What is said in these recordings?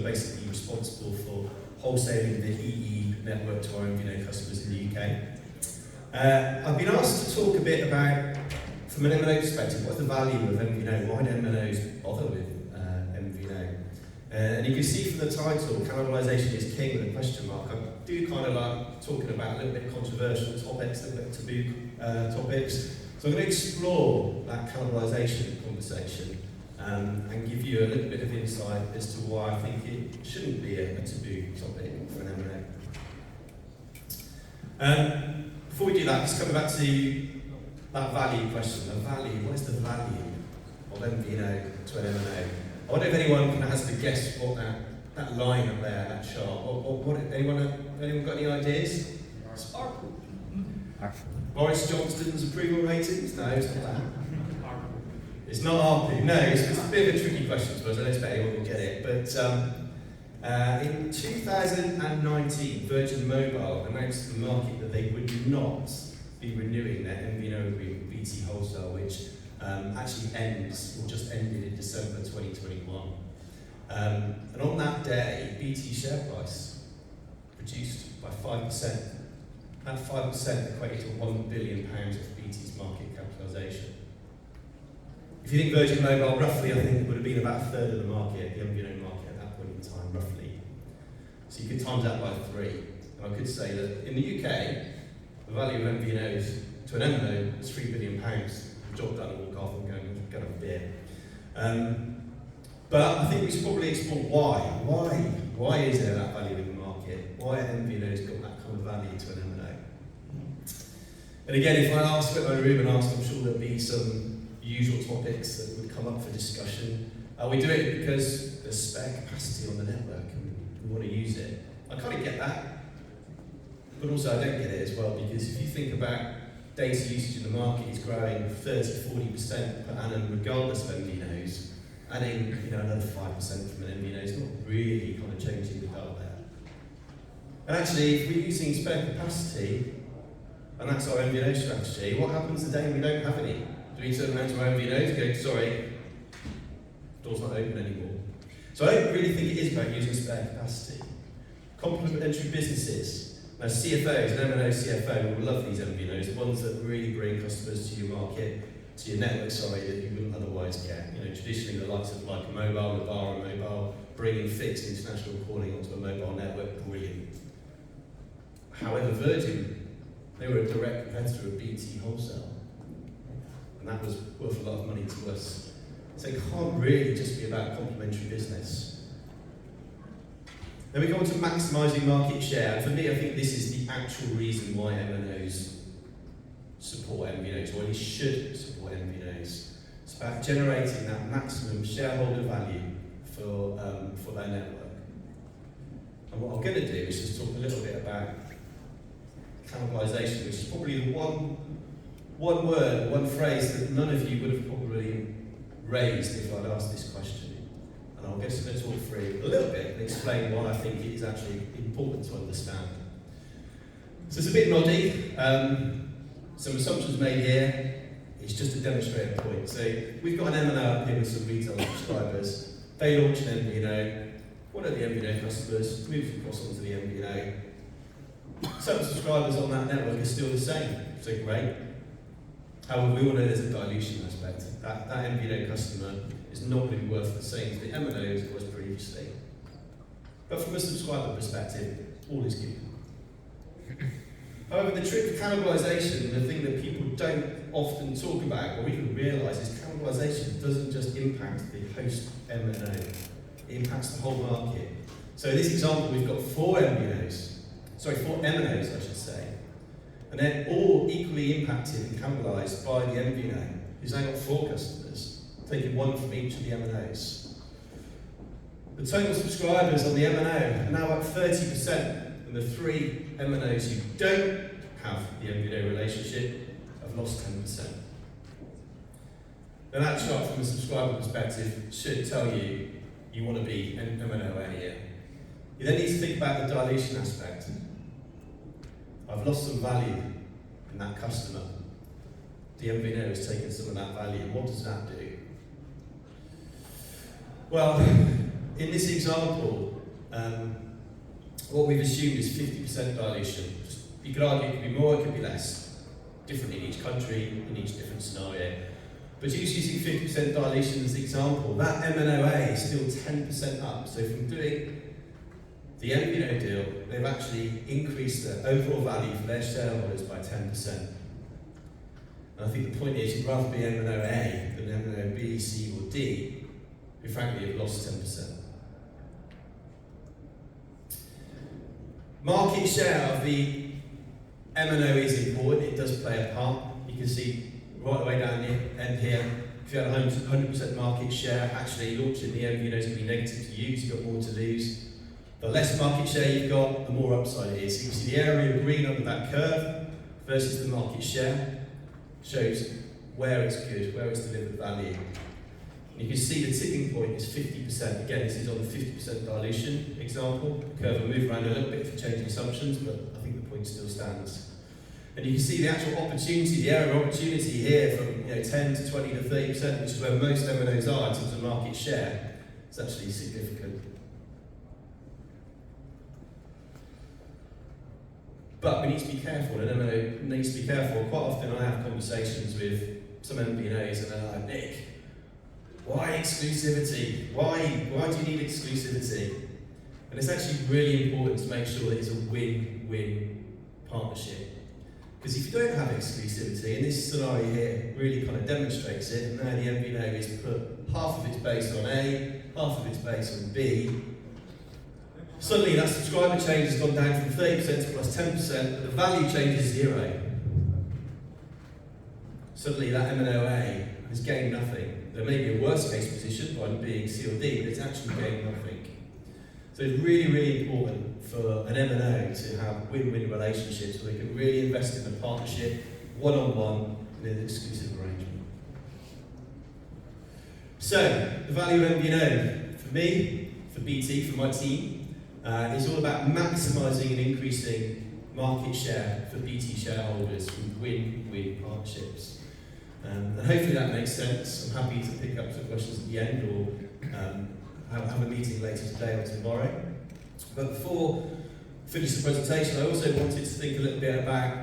we're basically responsible for wholesaling the EE network to our MVNO customers in the UK. I've been asked to talk a bit about, from an MNO perspective, what's the value of MVNO? Why do MNOs bother with MVNO? And you can see from the title, cannibalisation is king with a question mark. I do kind of like talking about a little bit controversial topics, a little bit taboo topics. So I'm going to explore that cannibalisation conversation and give you a little bit of insight as to why I think it shouldn't be a taboo topic for an MNO. Before we do that, just coming back to that value question. The value, what is the value of MVNO to an MNO? I wonder if anyone kind of has to guess what that line up there, that chart, what anyone got any ideas? ARPU. Boris Johnston's approval ratings? No, it's not that. It's not ARPU. No, it's a bit of a tricky question to us. I don't expect anyone will get it. But in 2019, Virgin Mobile announced to the market that they would not be renewing their MVNO agreement with BT Wholesale, which actually ends, or just ended in December 2021. And on that day, BT share price reduced by 5%. That 5% equated to £1 billion of BT's market capitalisation. If you think Virgin Mobile, roughly, I think it would have been about a third of the market, the MVNO market at that point in time, roughly. So you could times that by 3. And I could say that in the UK, the value of MVNOs to an MNO is £3 billion. Job done and walk off and go and get a beer. But I think we should probably explore why. Why is there that value in the market? Why are MVNOs got that kind of value to an MNO? And again, if I asked, went my room and asked, I'm sure there'd be some usual topics that would come up for discussion. We do it because there's spare capacity on the network and we want to use it. I kind of get that, but also I don't get it as well, because if you think about data usage in the market is growing 30-40% per annum regardless of MVNOs, adding another 5% from an MVNO is not really kind of changing the dial there. And actually, if we're using spare capacity, and that's our MVNO strategy, what happens the day we don't have any? Do we turn around to our MVNOs and go, sorry, door's not open anymore? So I don't really think it is about using spare capacity. Complementary businesses. Now CFOs, an MNO CFO will love these MVNOs, the ones that really bring customers to your market, to your network, that you wouldn't otherwise get. Traditionally the likes of like Mobile, Lebara Mobile, bringing fixed international calling onto a mobile network, brilliant. However, Virgin, they were a direct competitor of BT Wholesale, and that was worth a lot of money to us. So it can't really just be about complementary business. Then we go on to maximising market share, and for me I think this is the actual reason why MNOs support MVNOs, or at least should support MVNOs. It's about generating that maximum shareholder value for their network. And what I'm going to do is just talk a little bit about cannibalisation, which is probably the one word, one phrase that none of you would have probably raised if I'd asked this question. And I'll just going to talk through a little bit and explain why I think it is actually important to understand. So it's a bit noddy. Some assumptions made here. It's just to demonstrate a point. So we've got an MNO up here with some retail subscribers. They launch an MVNO. One of the MVNO customers moves across onto the MVNO. Some subscribers on that network are still the same. So great. However, we all know there's a dilution aspect. That MVNO customer is not going to be worth the same as the MNO as it was previously. But from a subscriber perspective, all is good. However, the trick of cannibalisation, the thing that people don't often talk about or even realise, is cannibalisation doesn't just impact the host MNO, it impacts the whole market. So in this example, we've got 4 MNOs, I should say, and they're all equally impacted and cannibalised by the MVNO, who's now got 4 customers, taking 1 from each of the MNOs. The total subscribers on the MNO are now up 30%, and the 3 MNOs who don't have the MVNO relationship have lost 10%. Now that chart from a subscriber perspective should tell you you want to be an MNO area. You then need to think about the dilution aspect. I've lost some value in that customer. The MVNO has taken some of that value. What does that do? Well, in this example, what we've assumed is 50% dilution. You could argue it could be more, it could be less. Different in each country, in each different scenario. But just using 50% dilution as the example, that M&OA is still 10% up. So from doing the MVNO deal, they've actually increased the overall value for their shareholders by 10%. And I think the point is, you'd rather be M&OA than M&O B, C or D, who frankly have lost 10%. Market share of the M&O is important, it does play a part. You can see right the way down the end here, if you had 100% market share, actually launching the MVNO is going to be negative to you, you've got more to lose. The less market share you've got, the more upside it is. So you can see the area of green under that curve versus the market share shows where it's good, where it's delivered value. And you can see the tipping point is 50%. Again, this is on the 50% dilution example. The curve will move around a little bit for changing assumptions, but I think the point still stands. And you can see the actual opportunity, the area of opportunity here from 10 to 20 to 30%, which is where most M&Os are in terms of market share. It's actually significant. But we need to be careful, and M&O needs to be careful. Quite often I have conversations with some MVNOs and they're like, Nick, why exclusivity? Why do you need exclusivity? And it's actually really important to make sure that it's a win-win partnership. Because if you don't have exclusivity, and this scenario here really kind of demonstrates it, and now the MVNO is put half of its base on A, half of its base on B, suddenly that subscriber change has gone down from 30% to plus 10%, but the value change is 0. Suddenly that M&OA has gained nothing. There may be a worst case position by being C or D, but it's actually gained nothing. So it's really, really important for an M&O to have win-win relationships where they can really invest in a partnership, one-on-one, in an exclusive arrangement. So, the value of MVNO, for me, for BT, for my team, is all about maximising and increasing market share for BT shareholders with win-win partnerships. And hopefully that makes sense. I'm happy to pick up some questions at the end or have a meeting later today or tomorrow. But before I finish the presentation, I also wanted to think a little bit about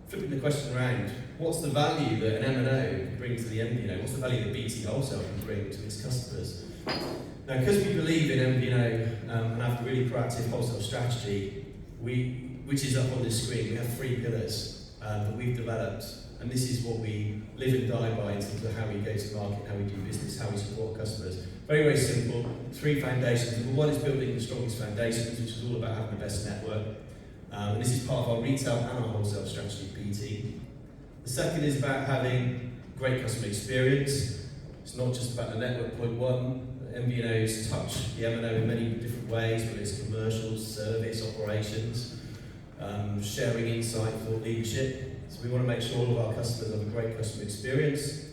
flipping the question around. What's the value that an M&O can bring to the MVNO? What's the value that BT Wholesale can bring to its customers? Now, because we believe in MVNO and have a really proactive wholesale strategy, which is up on this screen, we have 3 pillars that we've developed. And this is what we live and die by in terms of how we go to market, how we do business, how we support customers. Very, very simple. 3 foundations. Number 1 is building the strongest foundations, which is all about having the best network. And this is part of our retail and our wholesale strategy at BT. The second is about having great customer experience. It's not just about the network, point 1. MVNOs touch the M&O in many different ways, whether it's commercials, service, operations, sharing insight, thought leadership. So we want to make sure all of our customers have a great customer experience.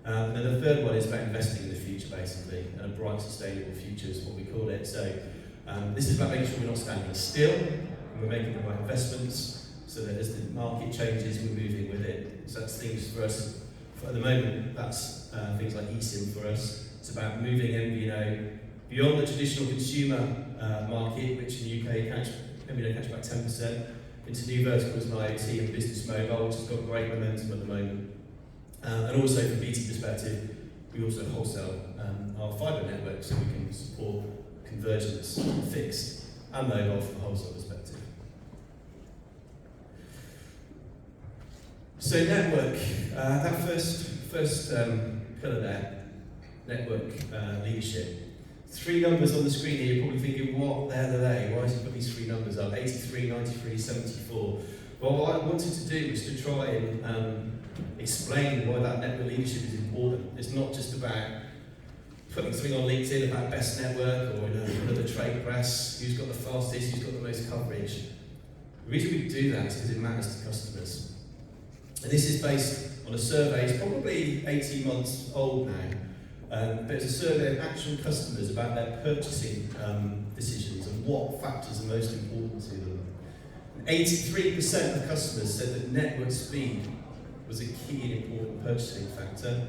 And then the third one is about investing in the future, basically, and a bright, sustainable future is what we call it. So this is about making sure we're not standing still, and we're making the right investments, so that as the market changes, we're moving with it. So that's things for us, at the moment, that's things like eSIM for us. It's about moving MVNO beyond the traditional consumer market, which in the UK MVNO accounts about 10%, into new verticals like IoT and business mobile, which has got great momentum at the moment. And also from BT perspective, we also wholesale our fibre network so we can support convergence, fixed and mobile from a wholesale perspective. So network, that first pillar there, network leadership. 3 numbers on the screen here, you're probably thinking, what the hell are they? Why has he put these 3 numbers up? 83, 93, 74. Well, what I wanted to do was to try and explain why that network leadership is important. It's not just about putting something on LinkedIn about best network or another trade press, who's got the fastest, who's got the most coverage. The reason we do that is because it matters to customers. And this is based on a survey, it's probably 18 months old now. But it's a survey of actual customers about their purchasing decisions and what factors are most important to them. 83% of customers said that network speed was a key and important purchasing factor.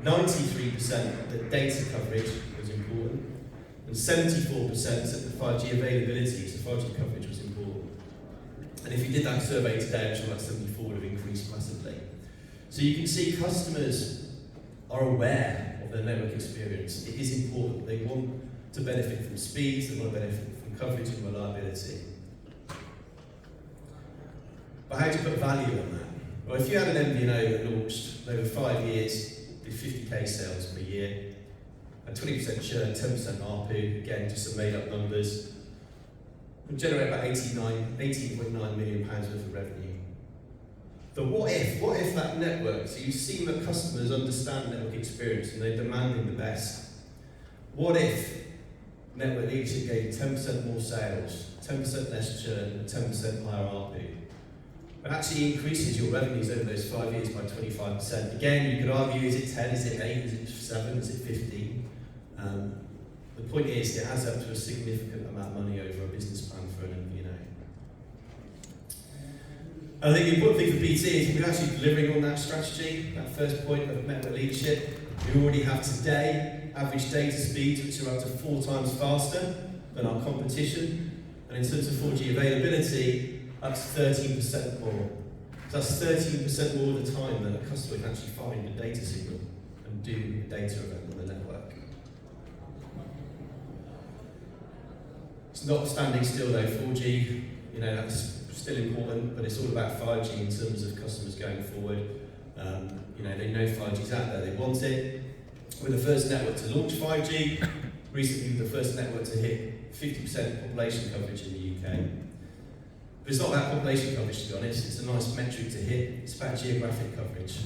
93% that data coverage was important. And 74% said that 5G availability, so 5G coverage, was important. And if you did that survey today, I'm sure that 74 would have increased massively. So you can see customers are aware of their network experience. It is important. They want to benefit from speeds, they want to benefit from coverage and reliability. But how do you put value on that? Well, if you had an MVNO that launched over 5 years, did 50k sales per year, a 20% churn, 10% ARPU, again, just some made up numbers, would generate about 18.9 million pounds worth of revenue. But what if that network, so you've seen that customers understand network experience and they're demanding the best. What if network leadership gave 10% more sales, 10% less churn, and 10% higher ARPU? It actually increases your revenues over those 5 years by 25%. Again, you could argue, is it 10, is it 8, is it 7, is it 15? The point is, it adds up to a significant amount of money over a business plan for an MVNO. I think the important thing for BT is we're actually delivering on that strategy, that first point of network leadership. We already have today average data speeds which are up to 4 times faster than our competition, and in terms of 4G availability, that's 13% more. So that's 13% more of the time that a customer can actually find a data signal and do a data event on the network. It's not standing still though. 4G, that's still important, but it's all about 5G in terms of customers going forward. They know 5G's out there, they want it. We're the first network to launch 5G. Recently, we're the first network to hit 50% population coverage in the UK. But it's not about population coverage, to be honest. It's a nice metric to hit. It's about geographic coverage.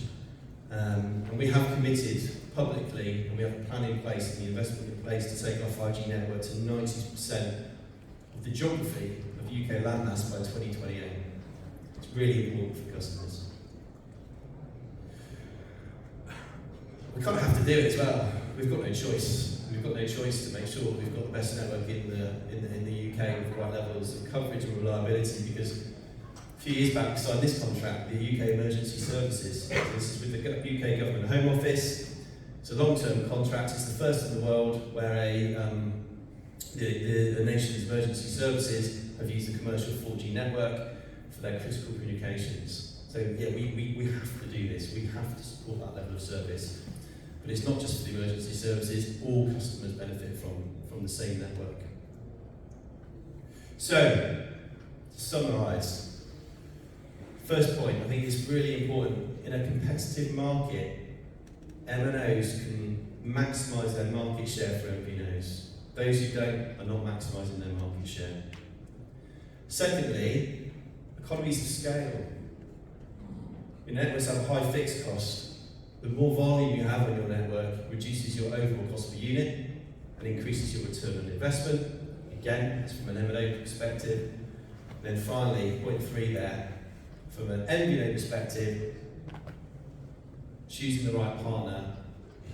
And we have committed publicly, and we have a plan in place and the investment in place to take our 5G network to 90% of the geography of UK landmass by 2028. It's really important for customers. We kind of have to do it as well. We've got no choice. We've got no choice to make sure that we've got the best network in the UK with the right levels of coverage and reliability, because a few years back we signed this contract, the UK Emergency Services. So this is with the UK Government Home Office. It's a long-term contract. It's the first in the world where the nation's emergency services have used a commercial 4G network for their critical communications. So yeah, we have to do this. We have to support that level of service. But it's not just for the emergency services. All customers benefit from the same network. So, to summarise, first point, I think it's really important. In a competitive market, MNOs can maximise their market share for MVNOs. Those who don't are not maximising their market share. Secondly, economies of scale. Your networks have a high fixed cost. The more volume you have on your network reduces your overall cost per unit and increases your return on investment. Again, that's from an MNO perspective. And then finally, point 3 there, from an MVNO perspective, choosing the right partner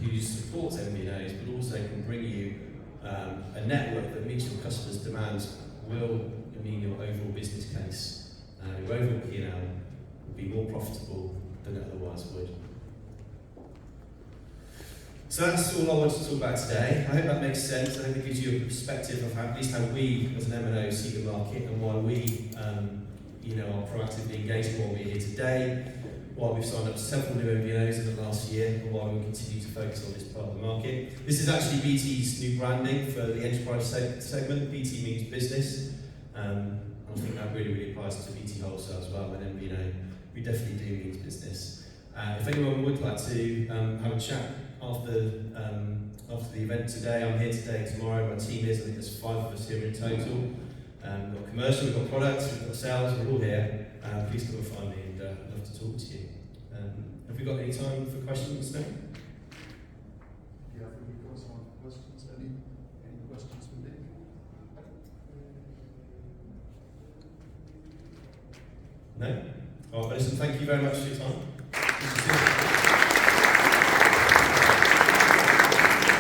who supports MVNOs but also can bring you a network that meets your customers' demands will mean your overall business case, your overall P&L will be more profitable than it otherwise would. So that's all I wanted to talk about today. I hope that makes sense. I hope it gives you a perspective of at least how we as an MNO see the market and why we are proactively engaged in what we're here today, why we've signed up several new MVNOs in the last year, and why we continue to focus on this part of the market. This is actually BT's new branding for the enterprise segment. BT means business. I think that really applies to BT Wholesale as well, and MVNO. We definitely do mean business. If anyone would like to have a chat after the event today, I'm here today, tomorrow, my team is, I think there's 5 of us here in total. We've got commercial, we've got products, we've got sales, we're all here. Please come and find me and I'd love to talk to you. Have we got any time for questions now? Yeah, I think we've got some questions. Any questions from Nick? No? All right, listen, thank you very much for your time.